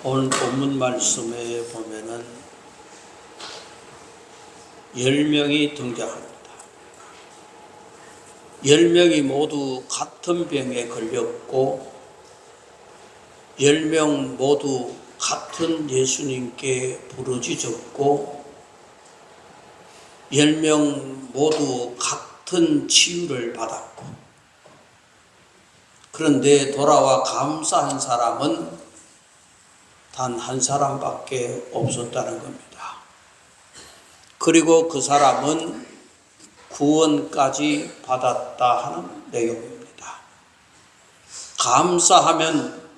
오늘 본문 말씀에 보면은 10명이 등장합니다. 10명이 모두 같은 병에 걸렸고 10명 모두 같은 예수님께 부르짖었고 10명 모두 같은 치유를 받았고, 그런데 돌아와 감사한 사람은 단 한 사람밖에 없었다는 겁니다. 그리고 그 사람은 구원까지 받았다 하는 내용입니다. 감사하면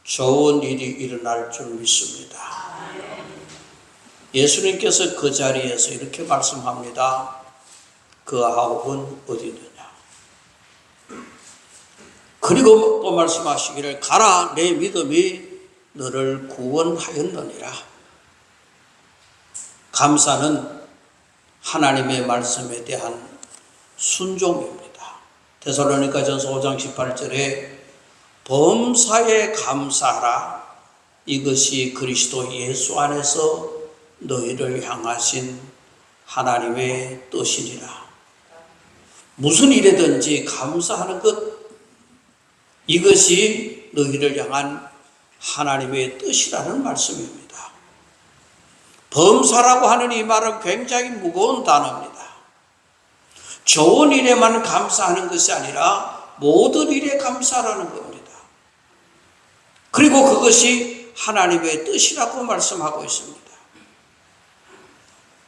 좋은 일이 일어날 줄 믿습니다. 예수님께서 그 자리에서 이렇게 말씀합니다. 그 아홉은 어디 있느냐. 그리고 또 말씀하시기를 가라, 내 믿음이 너를 구원하였느니라. 감사는 하나님의 말씀에 대한 순종입니다. 데살로니가전서 5장 18절에 범사에 감사하라, 이것이 그리스도 예수 안에서 너희를 향하신 하나님의 뜻이니라. 무슨 일에든지 감사하는 것, 이것이 너희를 향한 하나님의 뜻이라는 말씀입니다. 범사라고 하는 이 말은 굉장히 무거운 단어입니다. 좋은 일에만 감사하는 것이 아니라 모든 일에 감사라는 겁니다. 그리고 그것이 하나님의 뜻이라고 말씀하고 있습니다.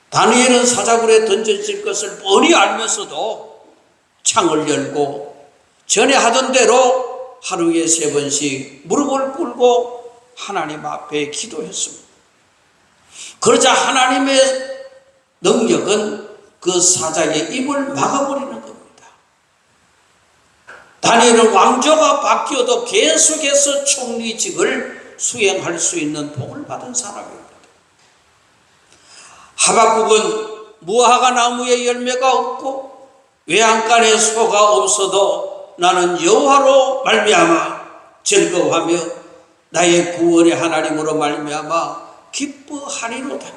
다니엘은 사자굴에 던져질 것을 뻔히 알면서도 창을 열고 전에 하던 대로 하루에 3번씩 무릎을 꿇고 하나님 앞에 기도했습니다. 그러자 하나님의 능력은 그 사자의 입을 막아버리는 겁니다. 다니엘은 왕조가 바뀌어도 계속해서 총리직을 수행할 수 있는 복을 받은 사람입니다. 하박국은 무화과 나무에 열매가 없고 외양간에 소가 없어도 나는 여호와로 말미암아 즐거워하며 나의 구원의 하나님으로 말미암아 기뻐하리로다.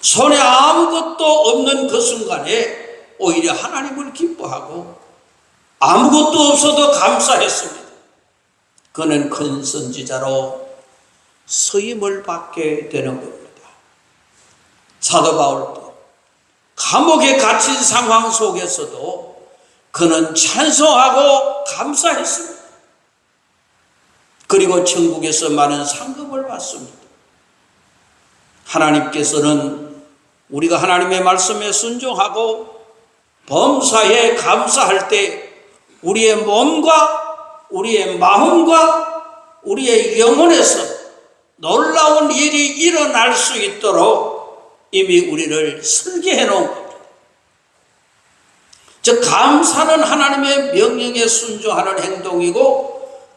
손에 아무것도 없는 그 순간에 오히려 하나님을 기뻐하고 아무것도 없어도 감사했습니다. 그는 큰 선지자로 서임을 받게 되는 겁니다. 사도 바울도 감옥에 갇힌 상황 속에서도 그는 찬송하고 감사했습니다. 그리고 천국에서 많은 상급을 받습니다. 하나님께서는 우리가 하나님의 말씀에 순종하고 범사에 감사할 때 우리의 몸과 우리의 마음과 우리의 영혼에서 놀라운 일이 일어날 수 있도록 이미 우리를 설계해 놓은 겁니다. 즉 감사는 하나님의 명령에 순종하는 행동이고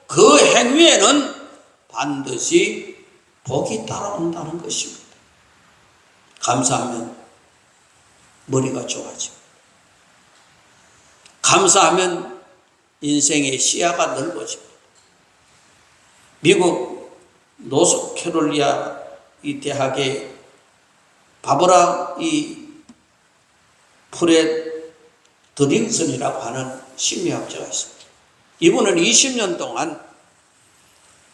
그 행위에는 반드시 복이 따라온다는 것입니다. 감사하면 머리가 좋아집니다. 감사하면 인생의 시야가 넓어집니다. 미국 노스캐롤리아 이 대학의 바버라 이 프렛 드링슨이라고 하는 심리학자가 있습니다. 이분은 20년 동안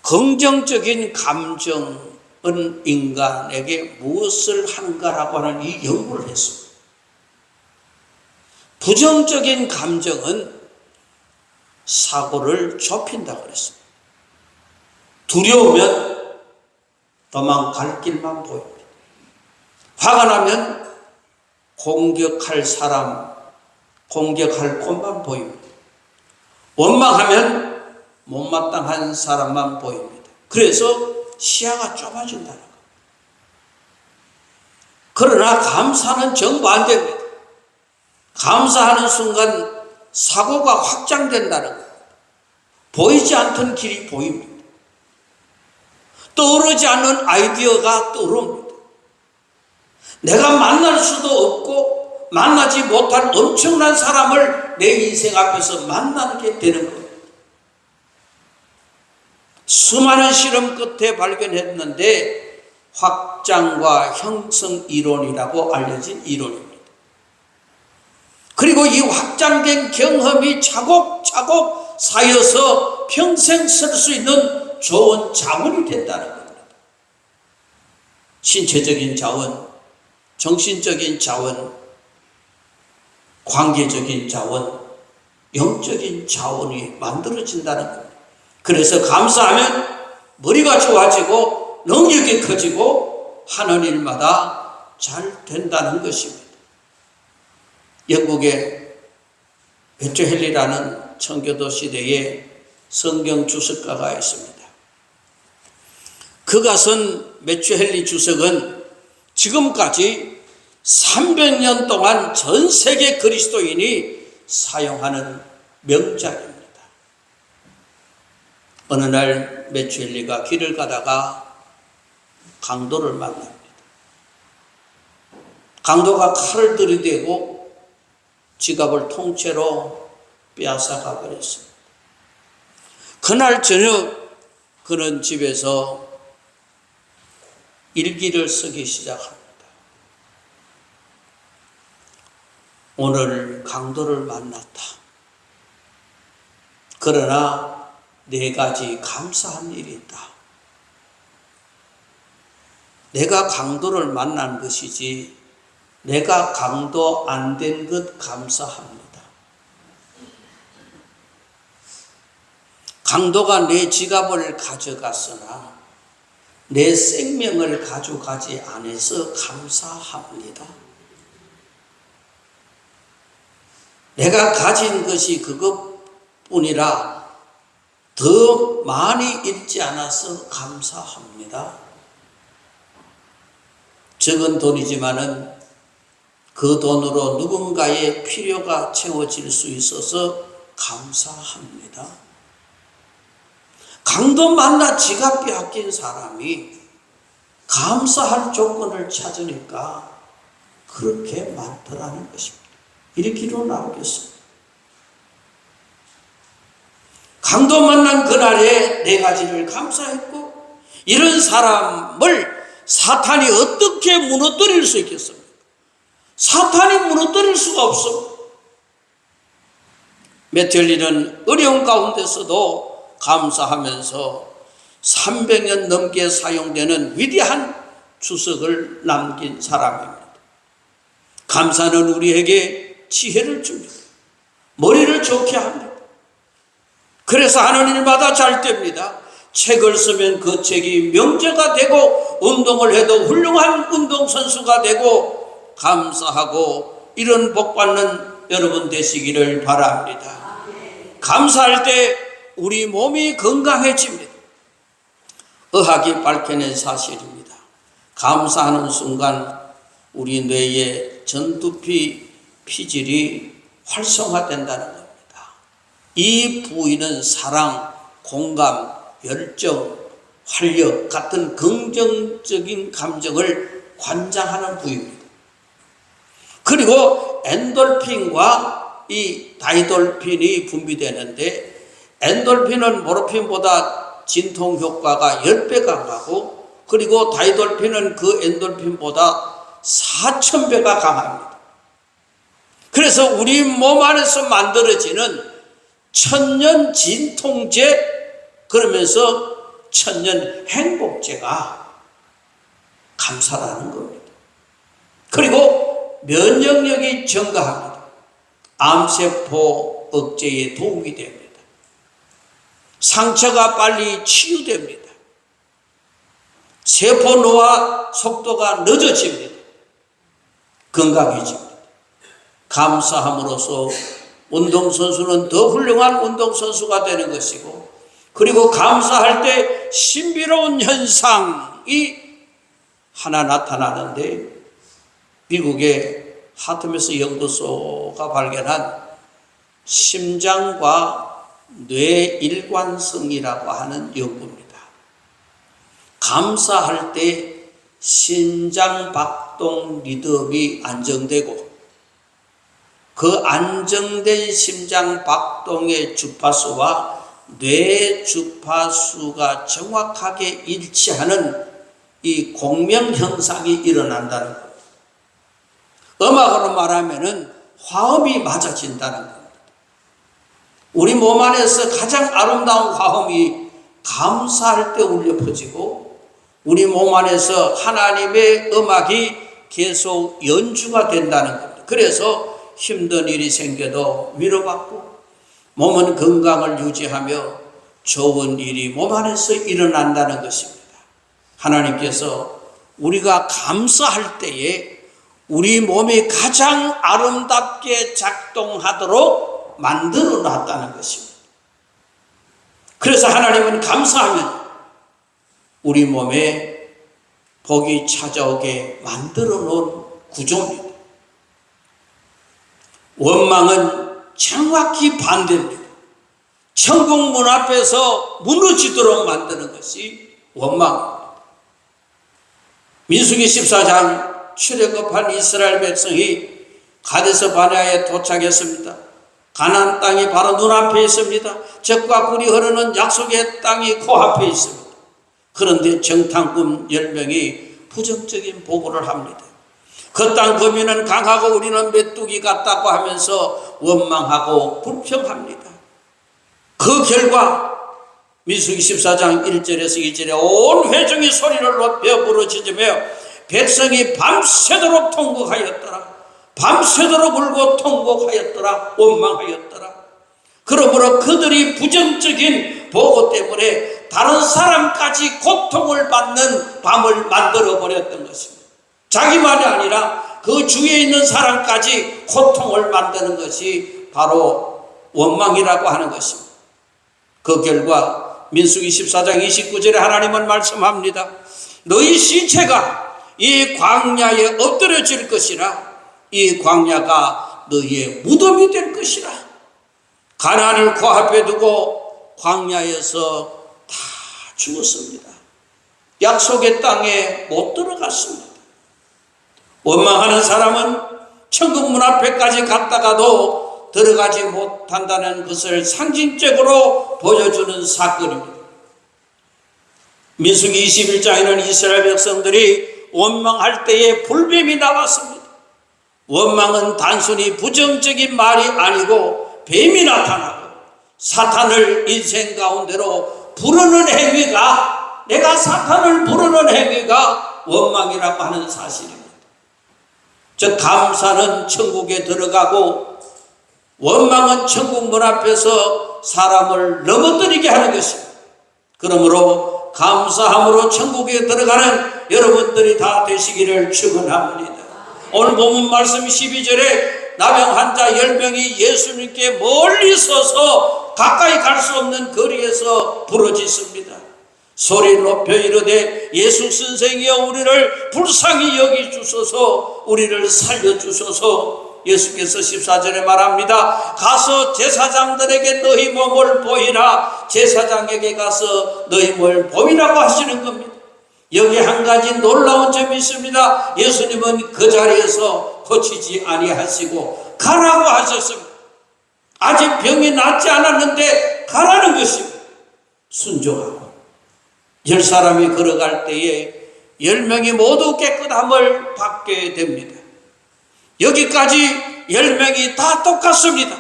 긍정적인 감정은 인간에게 무엇을 하는가라고 하는 이 연구를 했습니다. 부정적인 감정은 사고를 좁힌다고 그랬습니다. 두려우면 도망갈 길만 보입니다. 화가 나면 공격할 사람, 공격할 곳만 보입니다. 원망하면 못마땅한 사람만 보입니다. 그래서 시야가 좁아진다는 겁니다. 그러나 감사는 정반대입니다. 감사하는 순간 사고가 확장된다는 겁니다. 보이지 않던 길이 보입니다. 떠오르지 않는 아이디어가 떠오릅니다. 내가 만날 수도 없고 만나지 못한 엄청난 사람을 내 인생 앞에서 만나게 되는 겁니다. 수많은 실험 끝에 발견했는데 확장과 형성 이론이라고 알려진 이론입니다. 그리고 이 확장된 경험이 차곡차곡 쌓여서 평생 쓸 수 있는 좋은 자원이 된다는 겁니다. 신체적인 자원, 정신적인 자원, 관계적인 자원, 영적인 자원이 만들어진다는 겁니다. 그래서 감사하면 머리가 좋아지고 능력이 커지고 하는 일마다 잘 된다는 것입니다. 영국의 매튜 헨리라는 청교도 시대에 성경 주석가가 있습니다. 그가 쓴 매튜 헨리 주석은 지금까지 300년 동안 전 세계 그리스도인이 사용하는 명작입니다. 어느 날 매튜 헨리가 길을 가다가 강도를 만납니다. 강도가 칼을 들이대고 지갑을 통째로 빼앗아가 버렸습니다. 그날 저녁 그는 집에서 일기를 쓰기 시작합니다. 오늘 강도를 만났다. 그러나 4가지 감사한 일이 있다. 내가 강도를 만난 것이지 내가 강도 안 된 것 감사합니다. 강도가 내 지갑을 가져갔으나 내 생명을 가져가지 않아서 감사합니다. 내가 가진 것이 그것뿐이라 더 많이 잃지 않아서 감사합니다. 적은 돈이지만은 그 돈으로 누군가의 필요가 채워질 수 있어서 감사합니다. 강도 만나 지갑 빼앗긴 사람이 감사할 조건을 찾으니까 그렇게 많더라는 것입니다. 이렇게로 나오겠습니다. 강도 만난 그날에 4가지를 감사했고, 이런 사람을 사탄이 어떻게 무너뜨릴 수 있겠습니까? 사탄이 무너뜨릴 수가 없습니다. 매튜 헨리는 어려운 가운데서도 감사하면서 300년 넘게 사용되는 위대한 주석을 남긴 사람입니다. 감사는 우리에게 지혜를 줍니다. 머리를 좋게 합니다. 그래서 하는 일마다 잘 됩니다. 책을 쓰면 그 책이 명제가 되고, 운동을 해도 훌륭한 운동선수가 되고, 감사하고 이런 복받는 여러분 되시기를 바랍니다. 감사할 때 우리 몸이 건강해집니다. 의학이 밝혀낸 사실입니다. 감사하는 순간 우리 뇌의 전두피 피질이 활성화된다는 겁니다. 이 부위는 사랑, 공감, 열정, 활력 같은 긍정적인 감정을 관장하는 부위입니다. 그리고 엔돌핀과 이 다이돌핀이 분비되는데, 엔돌핀은 모르핀보다 진통 효과가 10배 강하고, 그리고 다이돌핀은 그 엔돌핀보다 4000배가 강합니다. 그래서 우리 몸 안에서 만들어지는 천년 진통제, 그러면서 천년 행복제가 감사라는 겁니다. 그리고 면역력이 증가합니다. 암세포 억제에 도움이 됩니다. 상처가 빨리 치유됩니다. 세포 노화 속도가 늦어집니다. 건강해집니다. 감사함으로써 운동선수는 더 훌륭한 운동선수가 되는 것이고, 그리고 감사할 때 신비로운 현상이 하나 나타나는데, 미국의 하트메스 연구소가 발견한 심장과 뇌일관성이라고 하는 연구입니다. 감사할 때 심장박동 리듬이 안정되고, 그 안정된 심장박동의 주파수와 뇌 주파수가 정확하게 일치하는 이 공명 현상이 일어난다는 겁니다. 음악으로 말하면은 화음이 맞아진다는 겁니다. 우리 몸 안에서 가장 아름다운 화음이 감사할 때 울려 퍼지고, 우리 몸 안에서 하나님의 음악이 계속 연주가 된다는 겁니다. 그래서 힘든 일이 생겨도 위로받고 몸은 건강을 유지하며 좋은 일이 몸 안에서 일어난다는 것입니다. 하나님께서 우리가 감사할 때에 우리 몸이 가장 아름답게 작동하도록 만들어 놨다는 것입니다. 그래서 하나님은 감사하면 우리 몸에 복이 찾아오게 만들어 놓은 구조입니다. 원망은 정확히 반대입니다. 천국 문 앞에서 무너지도록 만드는 것이 원망입니다. 민수기 14장 출애굽한 이스라엘 백성이 가데스 바네아에 도착했습니다. 가나안 땅이 바로 눈앞에 있습니다. 젖과 꿀이 흐르는 약속의 땅이 코앞에 있습니다. 그런데 정탐꾼 10명이 부정적인 보고를 합니다. 그 땅 거민은 강하고 우리는 메뚜기 같다고 하면서 원망하고 불평합니다. 그 결과 민수기 14장 1절에서 2절에 온 회중이 소리를 높여 부르짖으며 백성이 밤새도록 통곡하였더라. 밤새도록 울고 통곡하였더라. 원망하였더라. 그러므로 그들이 부정적인 보고 때문에 다른 사람까지 고통을 받는 밤을 만들어 버렸던 것입니다. 자기만이 아니라 그 주위에 있는 사람까지 고통을 만드는 것이 바로 원망이라고 하는 것입니다. 그 결과 민수기 14장 29절에 하나님은 말씀합니다. 너희 시체가 이 광야에 엎드려질 것이라. 이 광야가 너희의 무덤이 될 것이라. 가나안을 코앞에 두고 광야에서 다 죽었습니다. 약속의 땅에 못 들어갔습니다. 원망하는 사람은 천국 문 앞에까지 갔다가도 들어가지 못한다는 것을 상징적으로 보여주는 사건입니다. 민수기 21장에는 이스라엘 백성들이 원망할 때에 불뱀이 나왔습니다. 원망은 단순히 부정적인 말이 아니고 뱀이 나타나고 사탄을 인생 가운데로 부르는 행위가, 내가 사탄을 부르는 행위가 원망이라고 하는 사실입니다. 즉 감사는 천국에 들어가고 원망은 천국 문 앞에서 사람을 넘어뜨리게 하는 것입니다. 그러므로 감사함으로 천국에 들어가는 여러분들이 다 되시기를 축원합니다. 오늘 본문 말씀 12절에 나병 환자 10명이 예수님께 멀리 서서 가까이 갈 수 없는 거리에서 부르짖습니다. 소리 높여 이르되 예수 선생이여 우리를 불쌍히 여기주소서, 우리를 살려주소서. 예수께서 14절에 말합니다. 가서 제사장들에게 너희 몸을 보이라. 제사장에게 가서 너희 몸을 보이라고 하시는 겁니다. 여기 한 가지 놀라운 점이 있습니다. 예수님은 그 자리에서 고치지 아니하시고 가라고 하셨습니다. 아직 병이 낫지 않았는데 가라는 것입니다. 순종하고 10사람이 걸어갈 때에 10명이 모두 깨끗함을 받게 됩니다. 여기까지 10명이 다 똑같습니다.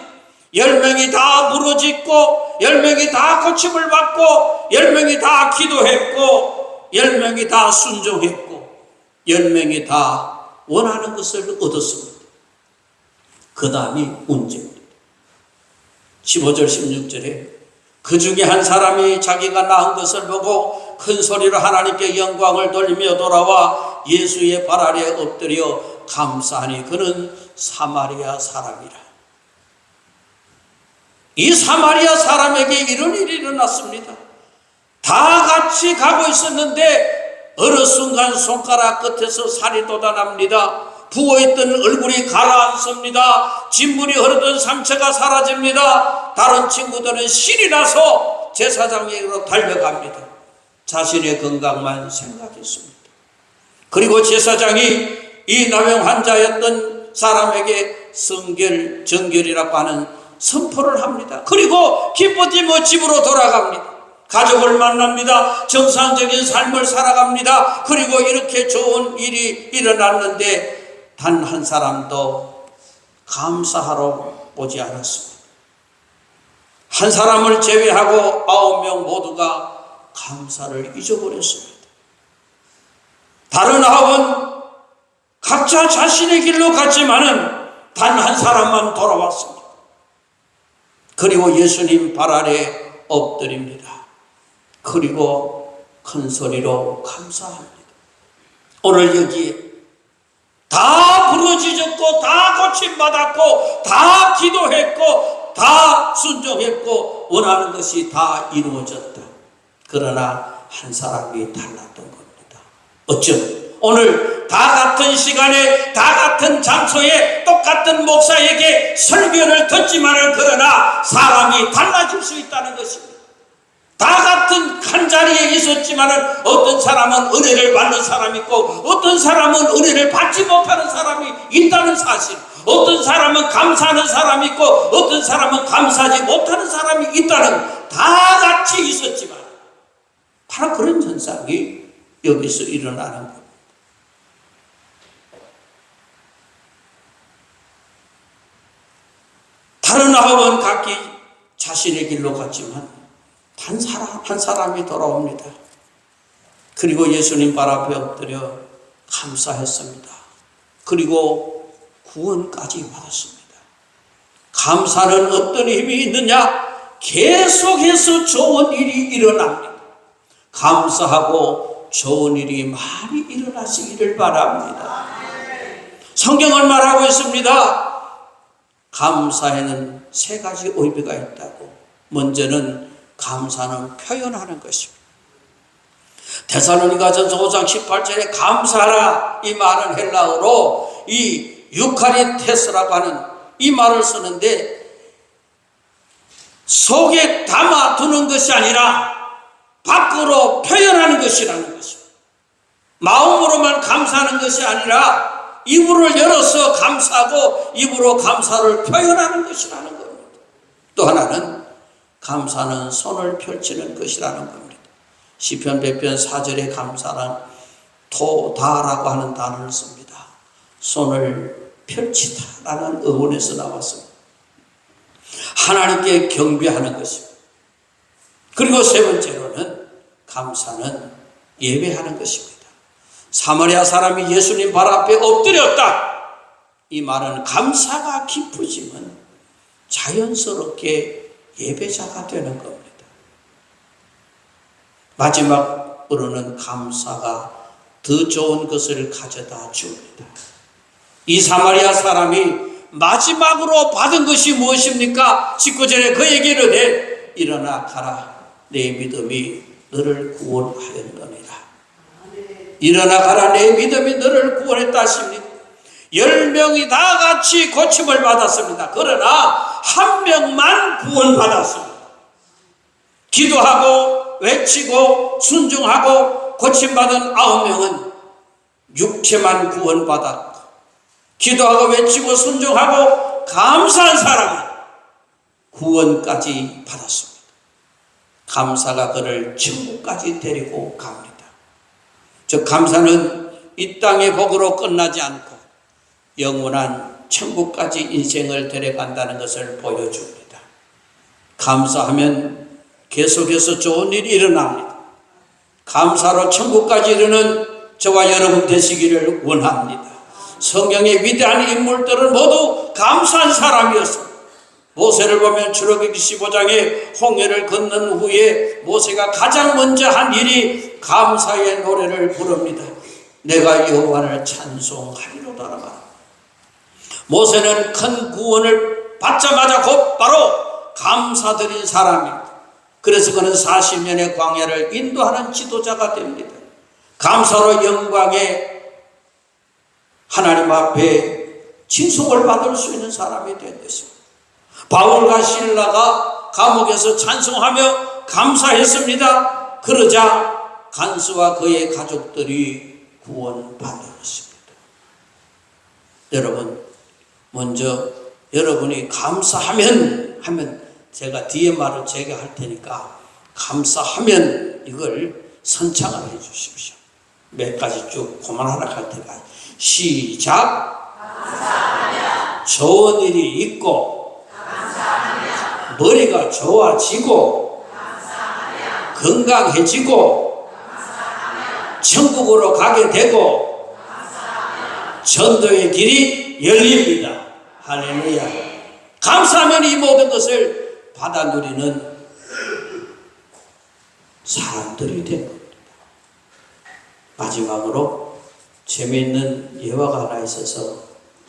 10명이 다 부르짖고 10명이 다 고침을 받고 10명이 다 기도했고 10명이 다 순종했고 10명이 다 원하는 것을 얻었습니다. 그 다음이 문제입니다. 15절 16절에 그 중에 한 사람이 자기가 낳은 것을 보고 큰 소리로 하나님께 영광을 돌리며 돌아와 예수의 발 아래 엎드려 감사하니 그는 사마리아 사람이라. 이 사마리아 사람에게 이런 일이 일어났습니다. 다 같이 가고 있었는데 어느 순간 손가락 끝에서 살이 돋아납니다. 부어있던 얼굴이 가라앉습니다. 진물이 흐르던 상처가 사라집니다. 다른 친구들은 신이 나서 제사장에게로 달려갑니다. 자신의 건강만 생각했습니다. 그리고 제사장이 이 나병 환자였던 사람에게 성결, 정결이라고 하는 선포를 합니다. 그리고 기쁘지 집으로 돌아갑니다. 가족을 만납니다. 정상적인 삶을 살아갑니다. 그리고 이렇게 좋은 일이 일어났는데 단 한 사람도 감사하러 오지 않았습니다. 한 사람을 제외하고 9명 모두가 감사를 잊어버렸습니다. 다른 9은 각자 자신의 길로 갔지만은 단 한 사람만 돌아왔습니다. 그리고 예수님 발 아래 엎드립니다. 그리고 큰 소리로 감사합니다. 오늘 여기에 다 부러지셨고 다 고침받았고 다 기도했고 다 순종했고 원하는 것이 다 이루어졌다. 그러나 한 사람이 달랐던 겁니다. 어쩜 오늘 다 같은 시간에 다 같은 장소에 똑같은 목사에게 설교를 듣지만은 그러나 사람이 달라질 수 있다는 것입니다. 다 같은 한 자리에 있었지만은 어떤 사람은 은혜를 받는 사람이 있고 어떤 사람은 은혜를 받지 못하는 사람이 있다는 사실, 어떤 사람은 감사하는 사람이 있고 어떤 사람은 감사하지 못하는 사람이 있다는, 다 같이 있었지만 바로 그런 현상이 여기서 일어나는 겁니다. 다른 9은 각기 자신의 길로 갔지만 한 사람이 돌아옵니다. 그리고 예수님 발 앞에 엎드려 감사했습니다. 그리고 구원까지 받았습니다. 감사는 어떤 힘이 있느냐? 계속해서 좋은 일이 일어납니다. 감사하고 좋은 일이 많이 일어나시기를 바랍니다. 성경은 말하고 있습니다. 감사에는 3가지 의미가 있다고. 먼저는 감사는 표현하는 것입니다. 데살로니가전서 5장 18절에 감사하라, 이 말은 헬라어로 이 유카리테스라고 하는 이 말을 쓰는데 속에 담아두는 것이 아니라 밖으로 표현하는 것이라는 것입니다. 마음으로만 감사하는 것이 아니라 입으로 열어서 감사하고 입으로 감사를 표현하는 것이라는 겁니다. 또 하나는 감사는 손을 펼치는 것이라는 겁니다. 시편 100편 4절에 감사는 토다라고 하는 단어를 씁니다. 손을 펼치다라는 어원에서 나왔습니다. 하나님께 경배하는 것입니다. 그리고 3번째로는 감사는 예배하는 것입니다. 사마리아 사람이 예수님 발 앞에 엎드렸다. 이 말은 감사가 깊어지면 자연스럽게 예배자가 되는 겁니다. 마지막으로는 감사가 더 좋은 것을 가져다 줍니다. 이 사마리아 사람이 마지막으로 받은 것이 무엇입니까? 19절에 그에게는 해 일어나 가라, 내 믿음이 너를 구원하였느니라. 일어나 가라, 내 믿음이 너를 구원했다 하십니다. 10명이 다 같이 고침을 받았습니다. 그러나 한 명만 구원받았습니다. 기도하고 외치고 순종하고 고침받은 9명은 육체만 구원받았고 기도하고 외치고 순종하고 감사한 사람은 구원까지 받았습니다. 감사가 그를 천국까지 데리고 갑니다. 즉 감사는 이 땅의 복으로 끝나지 않고 영원한 천국까지 인생을 데려간다는 것을 보여줍니다. 감사하면 계속해서 좋은 일이 일어납니다. 감사로 천국까지 이르는 저와 여러분 되시기를 원합니다. 성경의 위대한 인물들은 모두 감사한 사람이었습니다. 모세를 보면 출애굽기 15장에 홍해를 건넌 후에 모세가 가장 먼저 한 일이 감사의 노래를 부릅니다. 내가 여호와를 찬송하리로다. 모세는 큰 구원을 받자마자 곧바로 감사드린 사람입니다. 그래서 그는 40년의 광야를 인도하는 지도자가 됩니다. 감사로 영광의 하나님 앞에 칭송을 받을 수 있는 사람이 된 것입니다. 바울과 실라가 감옥에서 찬송하며 감사했습니다. 그러자 간수와 그의 가족들이 구원받은 것입니다. 여러분, 먼저 여러분이 감사하면 하면 제가 뒤에 말을 제가 할 테니까 감사하면 이걸 선창을 해 주십시오. 몇 가지 쭉 그만하라 할 테니까 시작. 감사하며 좋은 일이 있고 감사하며 머리가 좋아지고 감사하며 건강해지고 감사하며 천국으로 가게 되고 감사하며 전도의 길이 열립니다. 할렐루야. 감사하면 이 모든 것을 받아 누리는 사람들이 된 겁니다. 마지막으로 재미있는 예화가 하나 있어서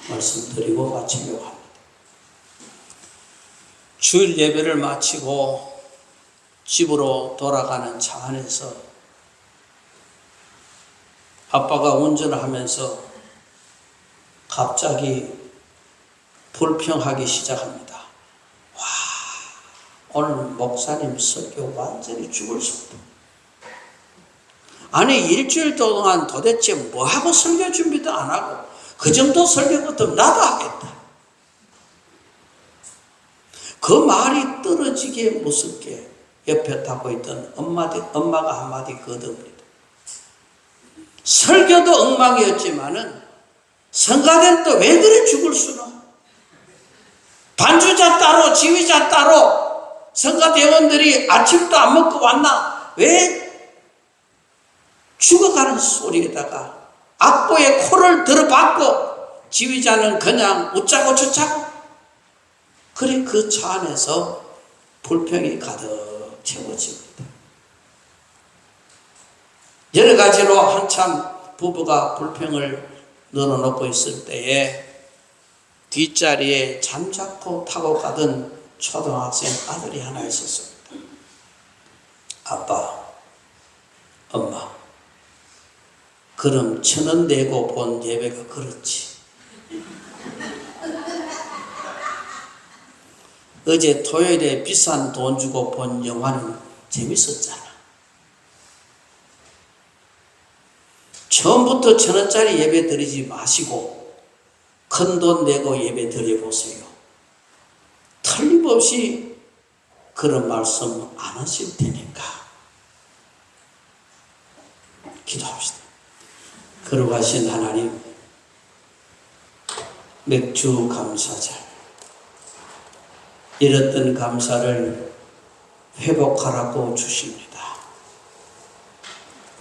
말씀드리고 마치려고 합니다. 주일 예배를 마치고 집으로 돌아가는 차 안에서 아빠가 운전을 하면서 갑자기 불평하기 시작합니다. 와, 오늘 목사님 설교 완전히 죽을 수없다. 아니 일주일 동안 도대체 뭐하고 설교 준비도 안 하고 그 정도 설교 같으면 나도 하겠다. 그 말이 떨어지게 무섭게 옆에 타고 있던 엄마가 한마디 거듭니다. 설교도 엉망이었지만은 성가대는 또 왜 그래 죽을 수는? 반주자 따로 지휘자 따로 성가대원들이 아침도 안 먹고 왔나? 왜 죽어가는 소리에다가 악보에 코를 들어박고 지휘자는 그냥 웃자고 저자고 그래 그 차 안에서 불평이 가득 채워집니다. 여러 가지로 한참 부부가 불평을 늘어놓고 있을 때에 뒷자리에 잠자코 타고 가던 초등학생 아들이 하나 있었습니다. 아빠, 엄마, 그럼 1,000원 내고 본 예배가 그렇지. 어제 토요일에 비싼 돈 주고 본 영화는 재밌었잖아. 처음부터 1,000원짜리 예배 드리지 마시고 큰 돈 내고 예배 드려보세요. 틀림없이 그런 말씀 안 하실 테니까. 기도합시다. 거룩하신 하나님, 맥주 감사절, 잃었던 감사를 회복하라고 주십니다.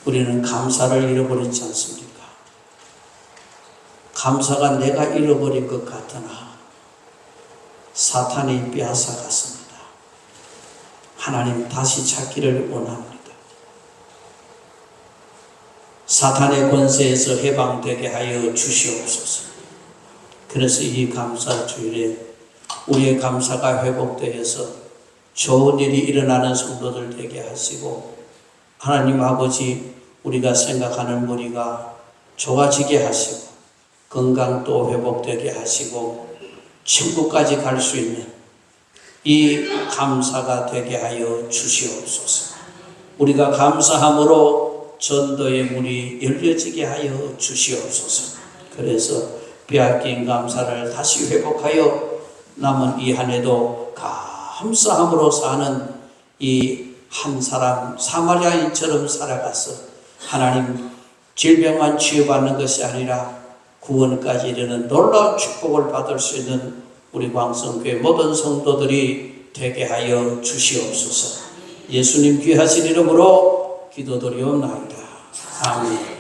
우리는 감사를 잃어버리지 않습니까? 감사가 내가 잃어버린 것 같으나 사탄이 빼앗아갔습니다. 하나님 다시 찾기를 원합니다. 사탄의 권세에서 해방되게 하여 주시옵소서. 그래서 이 감사 주일에 우리의 감사가 회복되어서 좋은 일이 일어나는 성도들 되게 하시고 하나님 아버지 우리가 생각하는 머리가 좋아지게 하시고 건강도 회복되게 하시고 천국까지 갈 수 있는 이 감사가 되게 하여 주시옵소서. 우리가 감사함으로 전도의 문이 열려지게 하여 주시옵소서. 그래서 빼앗긴 감사를 다시 회복하여 남은 이 한 해도 감사함으로 사는 이 한 사람 사마리아인처럼 살아가서 하나님 질병만 치유받는 것이 아니라 구원까지 이르는 놀라운 축복을 받을 수 있는 우리 광성교회 모든 성도들이 되게 하여 주시옵소서. 예수님 귀하신 이름으로 기도드리옵나이다. 아멘.